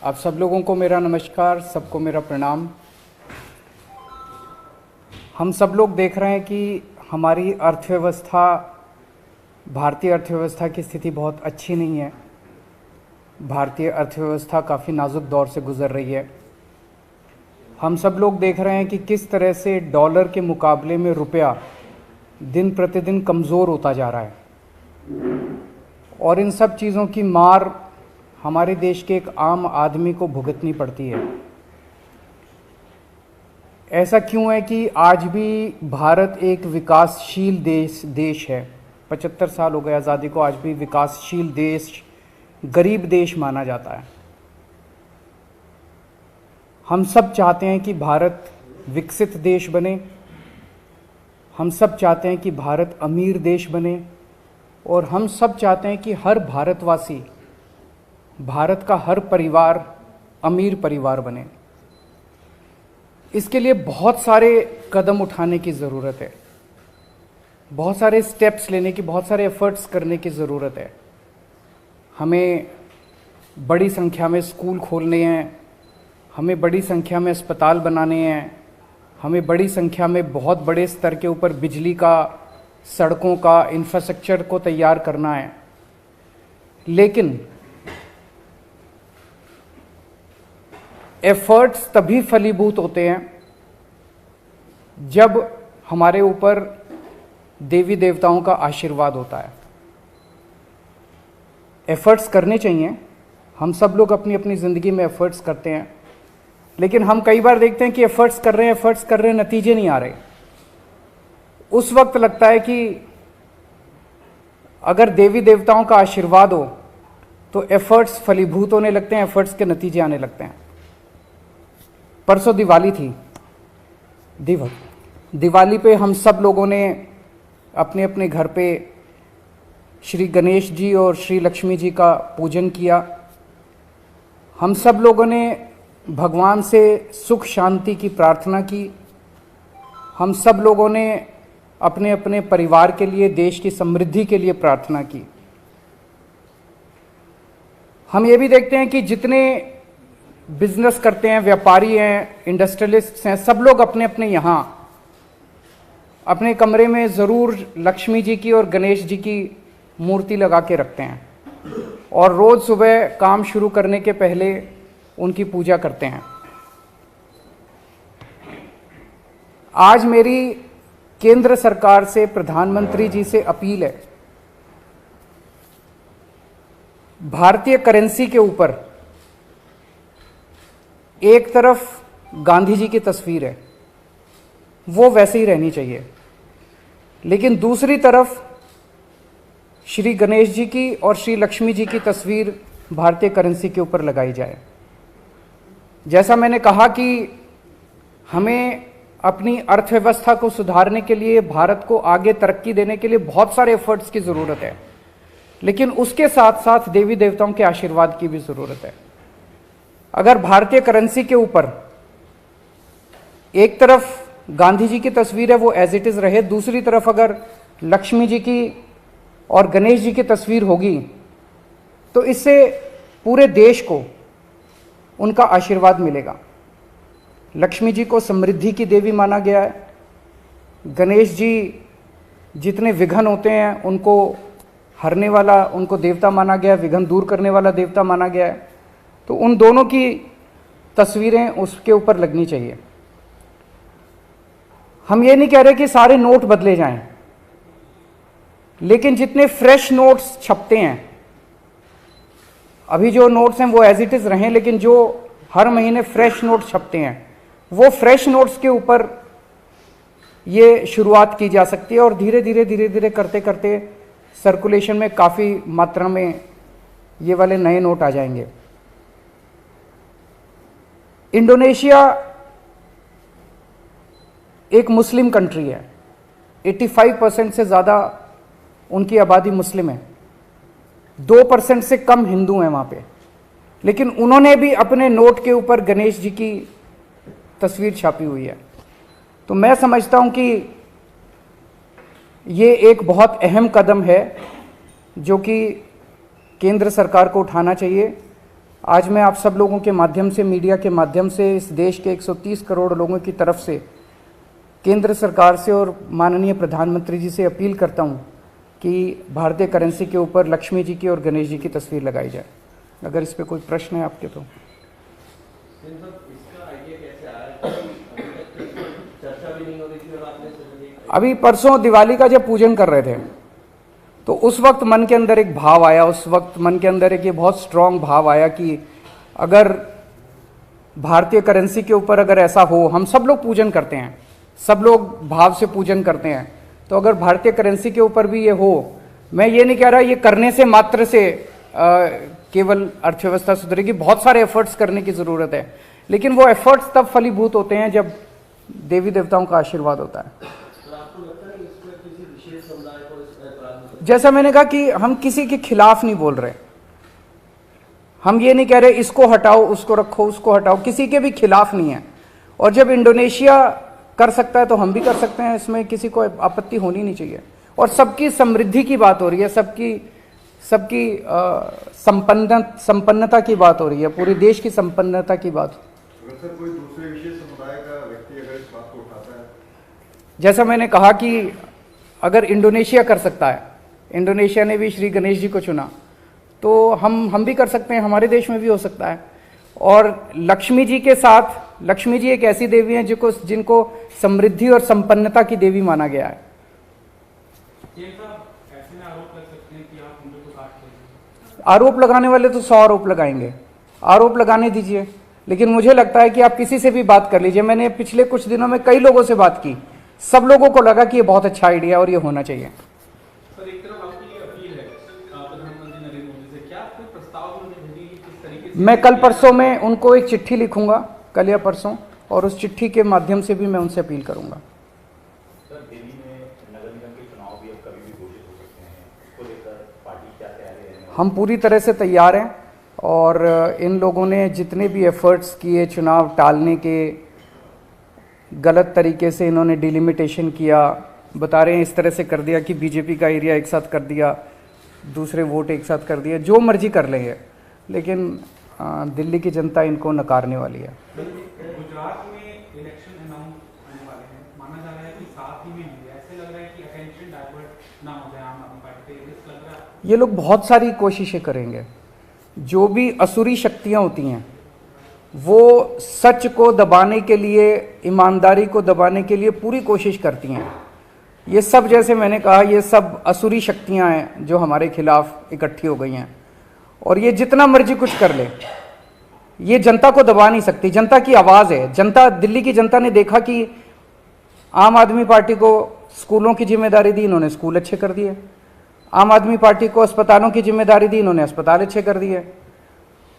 आप सब लोगों को मेरा नमस्कार, सबको मेरा प्रणाम। हम सब लोग देख रहे हैं कि हमारी अर्थव्यवस्था, भारतीय अर्थव्यवस्था की स्थिति बहुत अच्छी नहीं है। भारतीय अर्थव्यवस्था काफ़ी नाजुक दौर से गुज़र रही है। हम सब लोग देख रहे हैं कि किस तरह से डॉलर के मुकाबले में रुपया दिन प्रतिदिन कमज़ोर होता जा रहा है और इन सब चीज़ों की मार हमारे देश के एक आम आदमी को भुगतनी पड़ती है। ऐसा क्यों है कि आज भी भारत एक विकासशील देश है। 75 साल हो गए आज़ादी को, आज भी विकासशील देश, गरीब देश माना जाता है। हम सब चाहते हैं कि भारत विकसित देश बने, हम सब चाहते हैं कि भारत अमीर देश बने और हम सब चाहते हैं कि हर भारतवासी, भारत का हर परिवार अमीर परिवार बने। इसके लिए बहुत सारे कदम उठाने की ज़रूरत है, बहुत सारे स्टेप्स लेने की, बहुत सारे एफर्ट्स करने की ज़रूरत है। हमें बड़ी संख्या में स्कूल खोलने हैं, हमें बड़ी संख्या में अस्पताल बनाने हैं, हमें बड़ी संख्या में बहुत बड़े स्तर के ऊपर बिजली का, सड़कों का, इंफ्रास्ट्रक्चर को तैयार करना है। लेकिन एफर्ट्स तभी फलीभूत होते हैं जब हमारे ऊपर देवी देवताओं का आशीर्वाद होता है। एफर्ट्स करने चाहिए, हम सब लोग अपनी अपनी ज़िंदगी में एफर्ट्स करते हैं, लेकिन हम कई बार देखते हैं कि एफर्ट्स कर रहे हैं, नतीजे नहीं आ रहे। उस वक्त लगता है कि अगर देवी देवताओं का आशीर्वाद हो तो एफर्ट्स फलीभूत होने लगते हैं, एफर्ट्स के नतीजे आने लगते हैं। परसों दिवाली थी। दिवाली पे हम सब लोगों ने अपने अपने घर पे श्री गणेश जी और श्री लक्ष्मी जी का पूजन किया। हम सब लोगों ने भगवान से सुख शांति की प्रार्थना की। हम सब लोगों ने अपने अपने परिवार के लिए, देश की समृद्धि के लिए प्रार्थना की। हम ये भी देखते हैं कि जितने बिजनेस करते हैं, व्यापारी हैं, इंडस्ट्रियलिस्ट्स हैं, सब लोग अपने अपने यहाँ अपने कमरे में ज़रूर लक्ष्मी जी की और गणेश जी की मूर्ति लगा के रखते हैं और रोज़ सुबह काम शुरू करने के पहले उनकी पूजा करते हैं। आज मेरी केंद्र सरकार से, प्रधानमंत्री जी से अपील है, भारतीय करेंसी के ऊपर एक तरफ गांधी जी की तस्वीर है, वो वैसे ही रहनी चाहिए, लेकिन दूसरी तरफ श्री गणेश जी की और श्री लक्ष्मी जी की तस्वीर भारतीय करेंसी के ऊपर लगाई जाए। जैसा मैंने कहा कि हमें अपनी अर्थव्यवस्था को सुधारने के लिए, भारत को आगे तरक्की देने के लिए बहुत सारे एफर्ट्स की ज़रूरत है, लेकिन उसके साथ साथ देवी देवताओं के आशीर्वाद की भी ज़रूरत है। अगर भारतीय करेंसी के ऊपर एक तरफ गांधी जी की तस्वीर है, वो एज इट इज़ रहे, दूसरी तरफ अगर लक्ष्मी जी की और गणेश जी की तस्वीर होगी, तो इससे पूरे देश को उनका आशीर्वाद मिलेगा। लक्ष्मी जी को समृद्धि की देवी माना गया है, गणेश जी जितने विघ्न होते हैं उनको हरने वाला, उनको देवता माना गया है, विघ्न दूर करने वाला देवता माना गया है। तो उन दोनों की तस्वीरें उसके ऊपर लगनी चाहिए। हम ये नहीं कह रहे कि सारे नोट बदले जाएं, लेकिन जितने फ्रेश नोट्स छपते हैं, अभी जो नोट्स हैं वो एज इट इज़ रहें, लेकिन जो हर महीने फ्रेश नोट्स छपते हैं, वो फ्रेश नोट्स के ऊपर ये शुरुआत की जा सकती है और धीरे धीरे करते करते सर्कुलेशन में काफ़ी मात्रा में ये वाले नए नोट आ जाएंगे। इंडोनेशिया एक मुस्लिम कंट्री है, 85% से ज़्यादा उनकी आबादी मुस्लिम है, 2% से कम हिंदू हैं वहाँ पे, लेकिन उन्होंने भी अपने नोट के ऊपर गणेश जी की तस्वीर छापी हुई है। तो मैं समझता हूँ कि ये एक बहुत अहम कदम है जो कि केंद्र सरकार को उठाना चाहिए आज मैं आप सब लोगों के माध्यम से, मीडिया के माध्यम से, इस देश के 130 करोड़ लोगों की तरफ से केंद्र सरकार से और माननीय प्रधानमंत्री जी से अपील करता हूं कि भारतीय करेंसी के ऊपर लक्ष्मी जी की और गणेश जी की तस्वीर लगाई जाए। अगर इस पे कोई प्रश्न है आपके तो। अभी परसों दिवाली का जब पूजन कर रहे थे तो उस वक्त मन के अंदर एक भाव आया, उस वक्त मन के अंदर एक ये बहुत स्ट्रांग भाव आया कि अगर भारतीय करेंसी के ऊपर अगर ऐसा हो, हम सब लोग पूजन करते हैं, सब लोग भाव से पूजन करते हैं, तो अगर भारतीय करेंसी के ऊपर भी ये हो, मैं ये नहीं कह रहा ये करने से मात्र से केवल अर्थव्यवस्था सुधरेगी, बहुत सारे एफर्ट्स करने की जरूरत है, लेकिन वो एफर्ट्स तब फलीभूत होते हैं जब देवी देवताओं का आशीर्वाद होता है। जैसा मैंने कहा कि हम किसी के खिलाफ नहीं बोल रहे, हम ये नहीं कह रहे इसको हटाओ, उसको रखो, उसको हटाओ, किसी के भी खिलाफ नहीं है। और जब इंडोनेशिया कर सकता है तो हम भी कर सकते हैं, इसमें किसी को आपत्ति होनी नहीं चाहिए। और सबकी समृद्धि की बात हो रही है, सबकी संपन्नता की बात हो रही है, पूरे देश की संपन्नता की बात। अगर सर कोई दूसरे विशेष समुदाय का व्यक्ति अगर इस बात को उठाता है, जैसा मैंने कहा कि अगर इंडोनेशिया कर सकता है, इंडोनेशिया ने भी श्री गणेश जी को चुना, तो हम भी कर सकते हैं, हमारे देश में भी हो सकता है। और लक्ष्मी जी के साथ, लक्ष्मी जी एक ऐसी देवी हैं जिनको समृद्धि और संपन्नता की देवी माना गया है। आरोप लगाने वाले तो 100 आरोप लगाएंगे, आरोप लगाने दीजिए, लेकिन मुझे लगता है कि आप किसी से भी बात कर लीजिए। मैंने पिछले कुछ दिनों में कई लोगों से बात की, सब लोगों को लगा कि ये बहुत अच्छा आइडिया और ये होना चाहिए। सर, एक तरफ आपकी अपील है प्रधानमंत्री नरेंद्र मोदी से, क्या कोई प्रस्ताव भेजेंगे किस तरीके से? मैं कल परसों में उनको एक चिट्ठी लिखूंगा, कल या परसों, और उस चिट्ठी के माध्यम से भी मैं उनसे अपील करूंगा। सर, दिल्ली में नगर निगम के चुनाव भी अब कभी भी घोषित हो सकते हैं, इसको लेकर पार्टी क्या तैयारी है? हम पूरी तरह से तैयार हैं और इन लोगों ने जितने भी एफर्ट्स किए चुनाव टालने के, गलत तरीके से इन्होंने डिलिमिटेशन किया, बता रहे हैं इस तरह से कर दिया कि बीजेपी का एरिया एक साथ कर दिया, दूसरे वोट एक साथ कर दिया, जो मर्जी कर लेंगे, लेकिन दिल्ली की जनता इनको नकारने वाली है। गुजरात में इलेक्शन अनाउंस होने वाले हैं, माना जा रहा है कि साथ ही में होंगे, ऐसे लग रहा है कि अटेंशन डाइवर्ट ना हो जाए आम आदमी पार्टी पे, रिस्क लग रहा है। ये लोग बहुत सारी कोशिशें करेंगे, जो भी असुरी शक्तियां होती हैं वो सच को दबाने के लिए, ईमानदारी को दबाने के लिए पूरी कोशिश करती हैं। ये सब, जैसे मैंने कहा, ये सब असुरी शक्तियां हैं जो हमारे खिलाफ इकट्ठी हो गई हैं, और ये जितना मर्जी कुछ कर ले, ये जनता को दबा नहीं सकती। जनता की आवाज़ है, जनता, दिल्ली की जनता ने देखा कि आम आदमी पार्टी को स्कूलों की जिम्मेदारी दी, इन्होंने स्कूल अच्छे कर दिए। आम आदमी पार्टी को अस्पतालों की जिम्मेदारी दी, इन्होंने अस्पताल अच्छे कर दिए।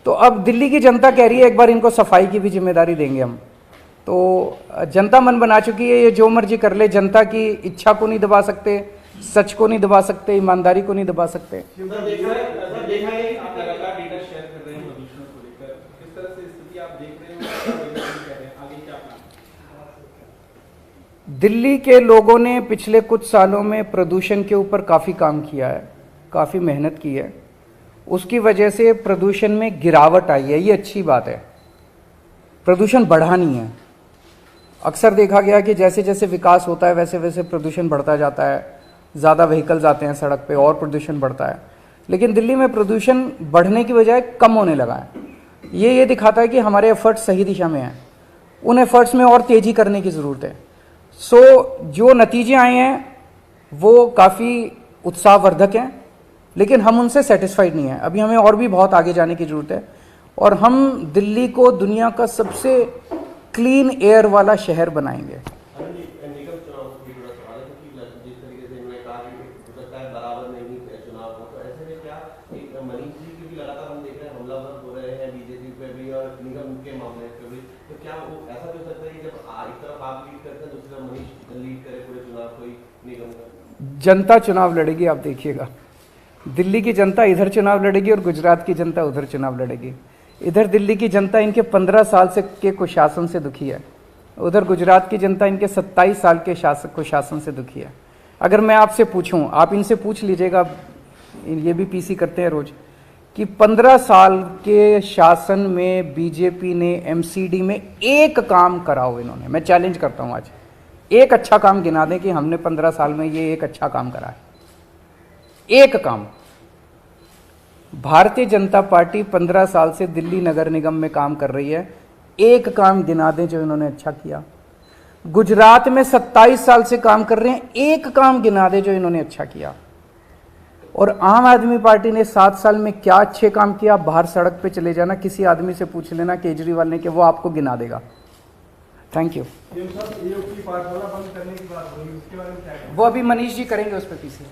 तो अब दिल्ली की जनता कह रही है एक बार इनको सफाई की भी जिम्मेदारी देंगे हम। तो जनता मन बना चुकी है, ये जो मर्जी कर ले, जनता की इच्छा को नहीं दबा सकते, सच को नहीं दबा सकते, ईमानदारी को नहीं दबा सकते। दिल्ली के लोगों ने पिछले कुछ सालों में प्रदूषण के ऊपर काफ़ी काम किया है, काफ़ी मेहनत की है, उसकी वजह से प्रदूषण में गिरावट आई है, ये अच्छी बात है। प्रदूषण बढ़ा नहीं है। अक्सर देखा गया कि जैसे जैसे विकास होता है वैसे वैसे प्रदूषण बढ़ता जाता है, ज़्यादा व्हीकल्स आते हैं सड़क पे और प्रदूषण बढ़ता है, लेकिन दिल्ली में प्रदूषण बढ़ने की बजाय कम होने लगा है। ये दिखाता है कि हमारे एफर्ट्स सही दिशा में हैं, उन एफर्ट्स में और तेज़ी करने की ज़रूरत है। जो नतीजे आए हैं वो काफ़ी उत्साहवर्धक हैं, लेकिन हम उनसे सेटिस्फाइड नहीं हैं। अभी हमें और भी बहुत आगे जाने की ज़रूरत है, और हम दिल्ली को दुनिया का सबसे क्लीन एयर वाला शहर बनाएंगे। जनता चुनाव लड़ेगी, आप देखिएगा। दिल्ली की जनता इधर चुनाव लड़ेगी और गुजरात की जनता उधर चुनाव लड़ेगी। इधर दिल्ली की जनता इनके 15 साल से के कुशासन से दुखी है, उधर गुजरात की जनता इनके 27 साल के कुशासन से दुखी है। अगर मैं आपसे पूछूं, आप इनसे पूछ लीजिएगा, ये भी पीसी करते हैं रोज, कि 15 साल के शासन में बीजेपी ने एमसीडी में एक काम करा हो इन्होंने। मैं चैलेंज करता हूं आज, एक अच्छा काम गिना दें कि हमने 15 साल में ये एक अच्छा काम करा है। एक काम। भारतीय जनता पार्टी 15 साल से दिल्ली नगर निगम में काम कर रही है, एक काम गिना दें जो इन्होंने अच्छा किया। गुजरात में 27 साल से काम कर रहे हैं, एक काम गिना दे जो इन्होंने अच्छा किया। और आम आदमी पार्टी ने 7 साल में क्या अच्छे काम किया, बाहर सड़क पे चले जाना, किसी आदमी से पूछ लेना केजरीवाल ने, कि वो आपको गिना देगा। Thank you. ये पाठशाला बंद करने की बात हुई, उसके बारे में क्या कहेंगे? वो अभी मनीष जी करेंगे उस पर पीछे।